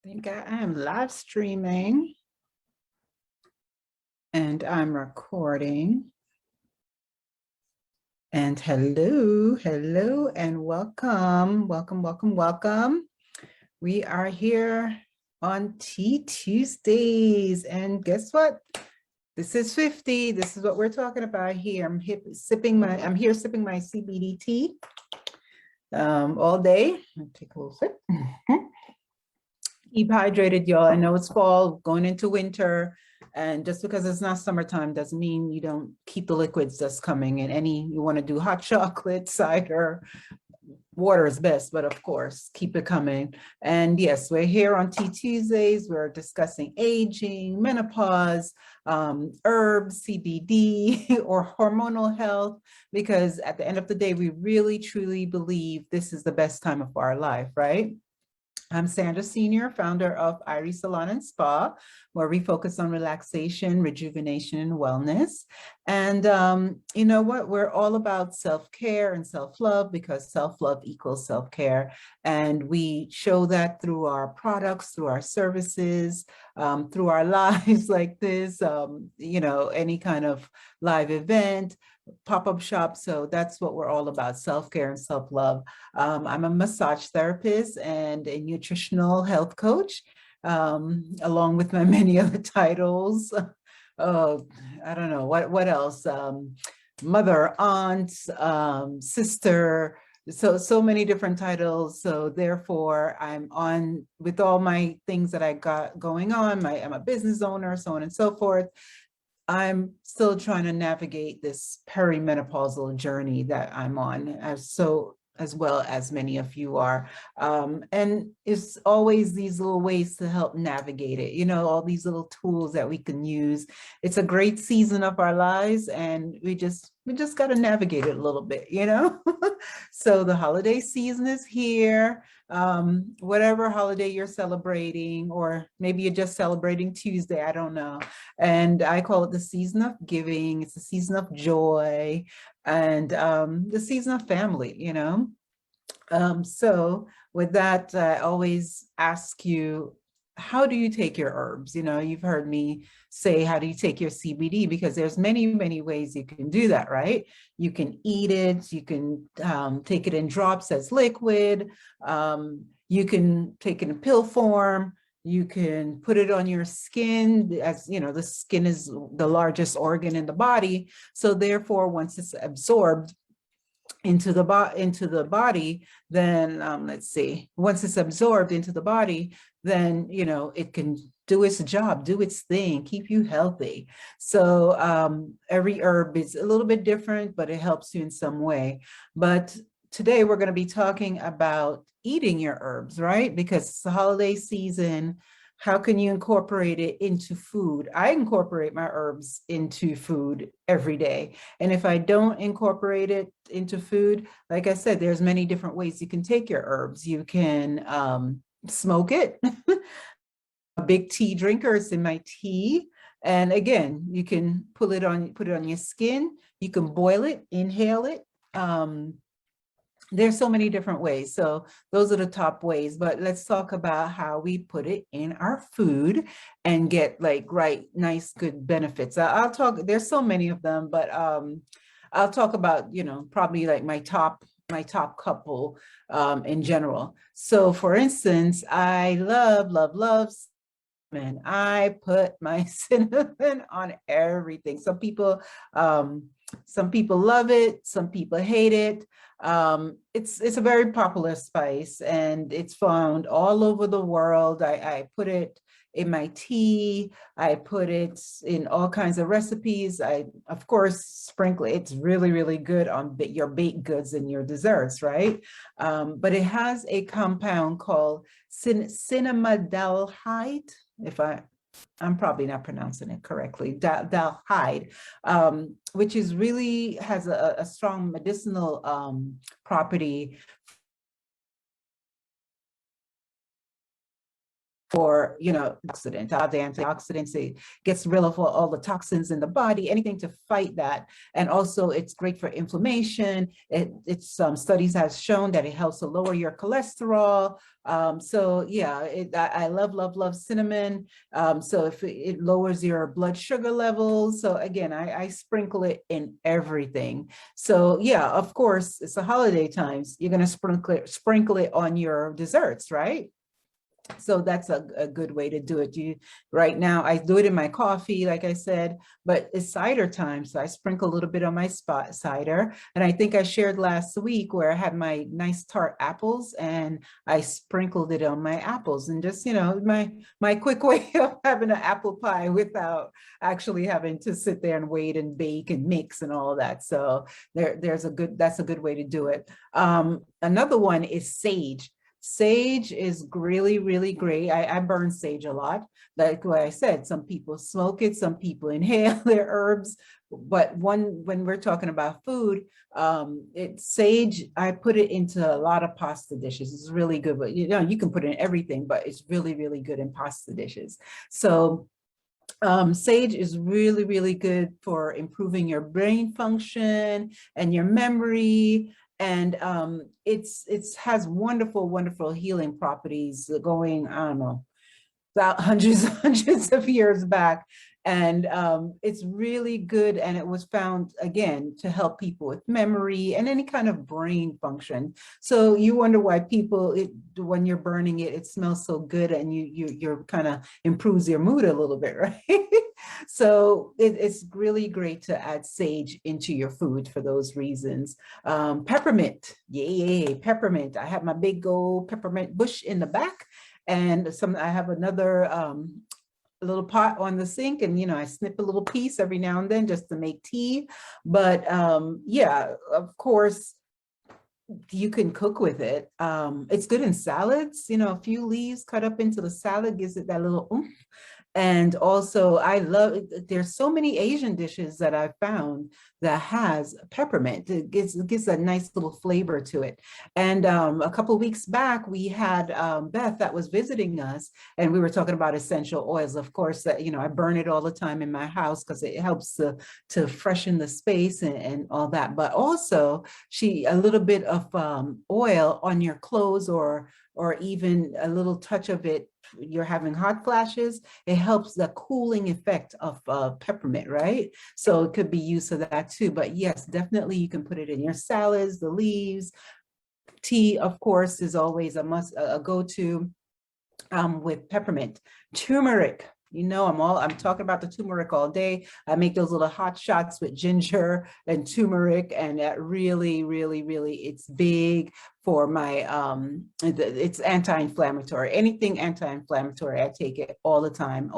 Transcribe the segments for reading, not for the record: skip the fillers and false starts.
think I am live streaming and I'm recording. And hello, and welcome. We are here on Tea Tuesdays, and guess what? This is 50. This is what we're talking about here. I'm here sipping my CBD tea all day. I'll take a little sip. Keep hydrated, y'all. I know it's fall, going into winter, and just because it's not summertime doesn't mean you don't keep the liquids that's coming. And you want to do hot chocolate, cider, water is best, but of course, keep it coming. And yes, we're here on Tea Tuesdays. We're discussing aging, menopause, herbs, CBD, or hormonal health, because at the end of the day, we really, truly believe this is the best time of our life, right? I'm Sandra Senior, founder of Iris Salon and Spa, where we focus on relaxation, rejuvenation, and wellness. And you know what? We're all about self-care and self-love, because self-love equals self-care. And we show that through our products, through our services, through our lives like this, you know, any kind of live event, pop-up shop. So that's what we're all about, self-care and self-love. I'm a massage therapist and a nutritional health coach, along with my many other titles. I don't know, what else? Mother, aunt, sister, so many different titles. So therefore I'm on with all my things that I got going on. I'm a business owner, so on and so forth. I'm still trying to navigate this perimenopausal journey that I'm on, as well as many of you are. And it's always these little ways to help navigate it, you know, all these little tools that we can use. It's a great season of our lives, and we just got to navigate it a little bit, you know? So the holiday season is here. Whatever holiday you're celebrating, or maybe you're just celebrating Tuesday, I don't know. And I call it the season of giving. It's the season of joy, and the season of family, you know? So with that, I always ask you, how do you take your herbs? You know, you've heard me say, how do you take your CBD? Because there's many ways you can do that, right? You can eat it, you can take it in drops as liquid, you can take it in pill form, you can put it on your skin. As you know, the skin is the largest organ in the body. So therefore, once it's absorbed into the body, then let's see, once it's absorbed into the body, then you know it can do its job, do its thing, keep you healthy. So every herb is a little bit different, but it helps you in some way. But today we're going to be talking about eating your herbs, right? Because it's the holiday season. How can you incorporate it into food? I incorporate my herbs into food every day. And if I don't incorporate it into food, like I said, there's many different ways you can take your herbs. You can smoke it. A big tea drinker, it's in my tea. And again, you can put it on your skin. You can boil it, inhale it. There's so many different ways. So those are the top ways, but let's talk about how we put it in our food and get like nice, good benefits. I'll talk, there's so many of them, but I'll talk about, you know, probably like my top couple in general. So for instance, I love cinnamon. I put my cinnamon on everything. Some people love it, some people hate it. It's a very popular spice, and it's found all over the world. I put it in my tea. I put it in all kinds of recipes. I, of course, sprinkle it. It's really good on your baked goods and your desserts, right? But it has a compound called cinnamaldehyde. I'm probably not pronouncing it correctly, dalhide, which is really has a strong medicinal property for, oxidant, the antioxidants. It gets rid of all the toxins in the body, anything to fight that. And also it's great for inflammation. It's studies has shown that it helps to lower your cholesterol. So yeah, I love cinnamon. So if it lowers your blood sugar levels. So again, I sprinkle it in everything. So yeah, of course, it's the holiday times. You're going to sprinkle it on your desserts, right? So that's a good way to do it. Right now, I do it in my coffee, like I said, but it's cider time. So I sprinkle a little bit on my spot cider. And I think I shared last week where I had my nice tart apples and I sprinkled it on my apples, and just, my quick way of having an apple pie without actually having to sit there and wait and bake and mix and all of that. So that's a good way to do it. Another one is sage. Sage is really, really great. I burn sage a lot. Like what I said, some people smoke it, some people inhale their herbs. But when we're talking about food, sage, I put it into a lot of pasta dishes. It's really good, but you can put it in everything, but it's really, really good in pasta dishes. So sage is really, really good for improving your brain function and your memory. And it's has wonderful healing properties going, I don't know, about hundreds of years back. And it's really good. And it was found, again, to help people with memory and any kind of brain function. So you wonder why people, when you're burning it, it smells so good, and you're kind of improves your mood a little bit, right? So it's really great to add sage into your food for those reasons. Peppermint, yay, peppermint. I have my big old peppermint bush in the back. And I have another little pot on the sink, and I snip a little piece every now and then just to make tea. But yeah, of course, you can cook with it. It's good in salads. A few leaves cut up into the salad gives it that little oomph. And also, there's so many Asian dishes that I've found that has peppermint. It gives a nice little flavor to it. And a couple of weeks back, we had Beth that was visiting us, and we were talking about essential oils. Of course, that I burn it all the time in my house because it helps to freshen the space and all that. But also, a little bit of oil on your clothes, or even a little touch of it, you're having hot flashes, it helps the cooling effect of peppermint, right? So it could be used for that too. But yes, definitely you can put it in your salads, the leaves. Tea, of course, is always a go-to with peppermint. Turmeric. I'm talking about the turmeric all day. I make those little hot shots with ginger and turmeric, and that really, really, really, it's big for my, it's anti-inflammatory. Anything anti-inflammatory, I take it all the time,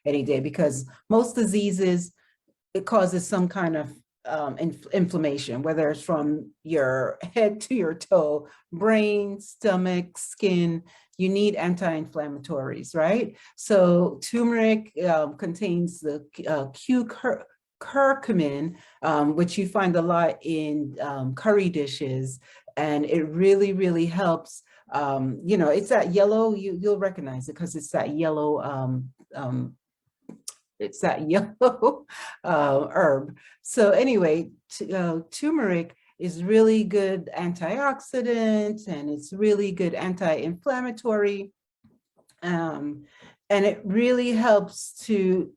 any day, because most diseases, it causes some kind of inflammation, whether it's from your head to your toe, brain, stomach, skin. You need anti-inflammatories, right? So turmeric contains the curcumin, which you find a lot in curry dishes, and it really, really helps. It's that yellow, you'll recognize it because it's that yellow herb. So anyway, turmeric is really good antioxidant, and it's really good anti-inflammatory. And it really helps to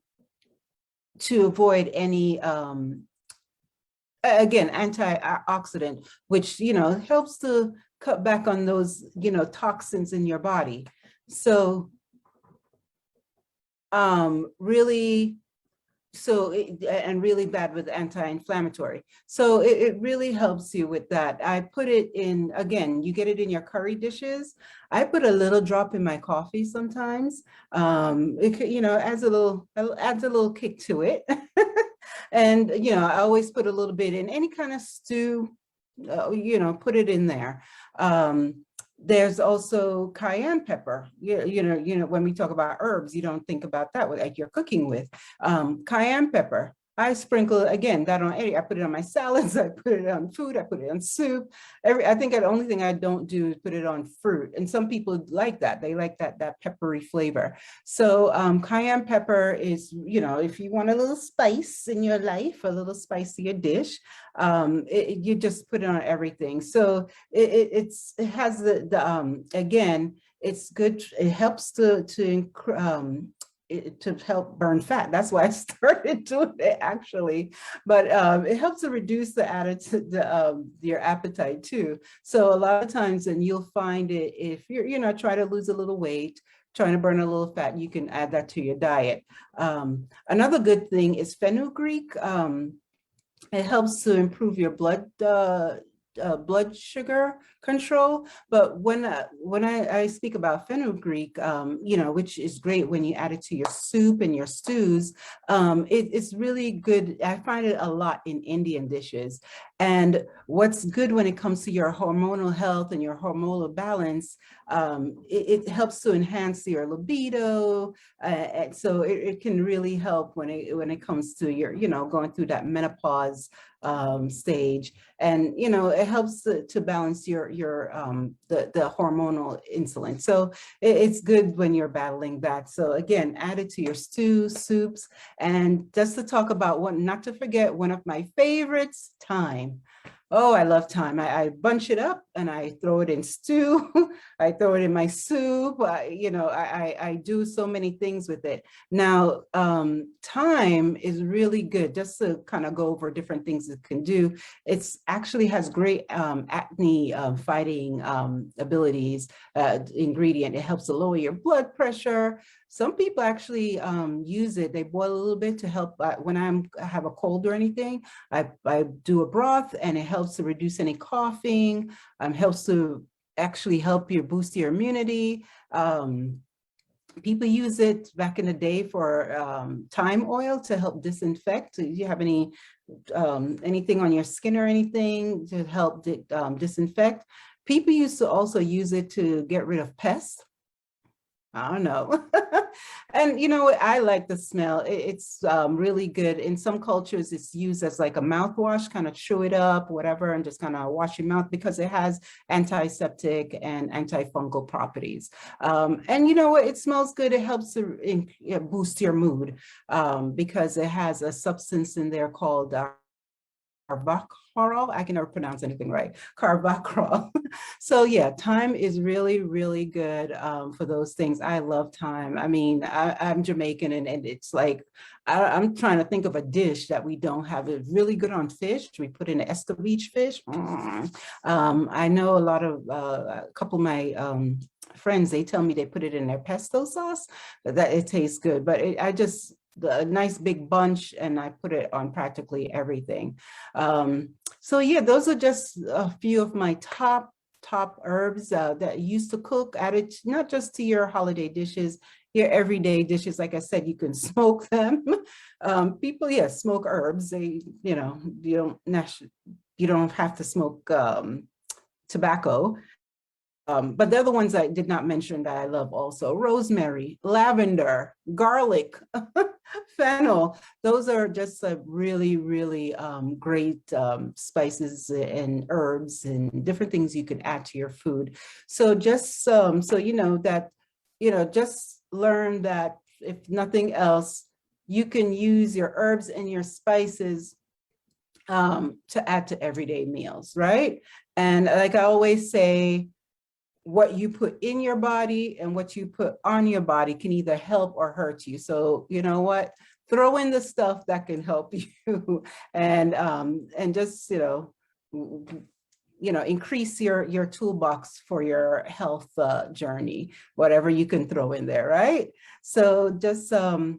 avoid any, again, antioxidant, which, helps to cut back on those, toxins in your body. So really bad with anti-inflammatory. So it really helps you with that. I put it in, again, you get it in your curry dishes. I put a little drop in my coffee sometimes. It adds a little kick to it. And, I always put a little bit in any kind of stew, put it in there. There's also cayenne pepper. When we talk about herbs, you don't think about that like you're cooking with. Cayenne pepper. I sprinkle again that on I put it on my salads, I put it on food, I put it on soup. I think the only thing I don't do is put it on fruit. And some people like that. They like that peppery flavor. So cayenne pepper is, if you want a little spice in your life, a little spicier dish, you just put it on everything. So it has again, it's good. It helps to help burn fat. That's why I started doing it actually, but it helps to reduce the attitude, your appetite too. So a lot of times, and you'll find it if you're, try to lose a little weight, trying to burn a little fat, you can add that to your diet. Another good thing is fenugreek. It helps to improve your blood sugar control. But when I speak about fenugreek, which is great when you add it to your soup and your stews, it's really good. I find it a lot in Indian dishes. And what's good when it comes to your hormonal health and your hormonal balance, it helps to enhance your libido. And so it can really help when it comes to your, going through that menopause stage. And it helps to balance the hormonal insulin. So it's good when you're battling that. So again, add it to your stews, soups. And just to talk about not to forget one of my favorites, thyme. Oh, I love thyme. I bunch it up and I throw it in stew. I throw it in my soup. I do so many things with it. Now, thyme is really good. Just to kind of go over different things it can do. It's actually has great acne fighting abilities. Ingredient. It helps to lower your blood pressure. Some people actually use it. They boil a little bit to help when I have a cold or anything. I do a broth and it helps to reduce any coughing, helps to actually help you boost your immunity. People use it back in the day for thyme oil to help disinfect. Do you have anything on your skin or anything to help disinfect? People used to also use it to get rid of pests. I don't know. And I like the smell. It's really good. In some cultures, it's used as like a mouthwash, kind of chew it up, whatever, and just kind of wash your mouth because it has antiseptic and antifungal properties. And it smells good. It helps to boost your mood because it has a substance in there called carvacrol. I can never pronounce anything right. Carvacrol. So yeah, thyme is really, really good for those things. I love thyme. I mean, I'm Jamaican and it's like, I'm trying to think of a dish that we don't have. It's really good on fish. We put in escovitch fish. I know a couple of my friends, they tell me they put it in their pesto sauce, that it tastes good. But a nice big bunch and I put it on practically everything. So yeah, those are just a few of my top herbs that I used to cook, added not just to your holiday dishes, your everyday dishes. Like I said, you can smoke them. People, smoke herbs. You don't have to smoke tobacco. But they're the ones I did not mention that I love also. Rosemary, lavender, garlic, fennel. Those are just really, really great spices and herbs and different things you can add to your food. So just so just learn that if nothing else, you can use your herbs and your spices to add to everyday meals, right? And like I always say, what you put in your body and what you put on your body can either help or hurt you. So you know what? Throw in the stuff that can help you and just, increase your toolbox for your health journey, whatever you can throw in there, right? So just so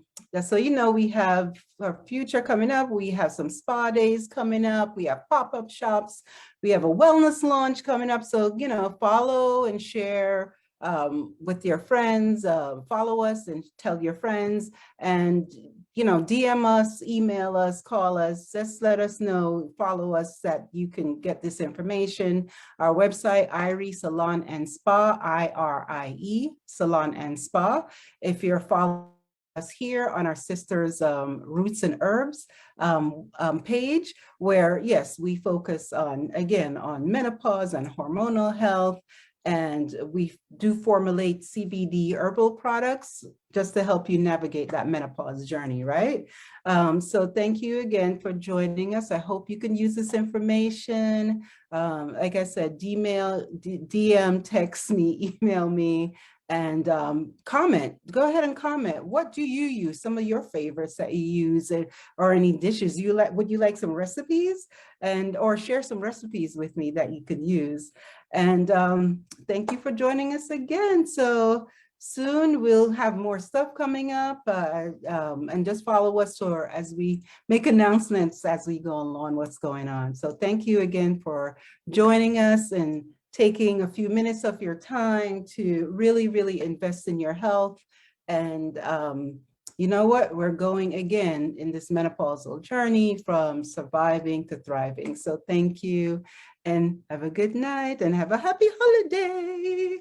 we have our future coming up. We have some spa days coming up. We have pop-up shops. We have a wellness launch coming up. So, follow and share with your friends, follow us and tell your friends, and DM us, email us, call us, just let us know, follow us, that you can get this information. Our website, IRIE Salon and Spa, IRIE Salon and Spa. If you're following here on our sisters Roots and Herbs page, where yes, we focus on, again, on menopause and hormonal health, and we do formulate CBD herbal products just to help you navigate that menopause journey, right? So thank you again for joining us. I hope you can use this information. Like I said, DM, text me, email me, and comment. Go ahead and comment. What do you use? Some of your favorites that you use, or any dishes you like. Would you like some recipes? And or share some recipes with me that you could use. And thank you for joining us again. So soon we'll have more stuff coming up, and just follow us as we make announcements as we go along what's going on. So thank you again for joining us and taking a few minutes of your time to really, really invest in your health. And you know what? We're going again in this menopausal journey from surviving to thriving. So thank you, and have a good night and have a happy holiday.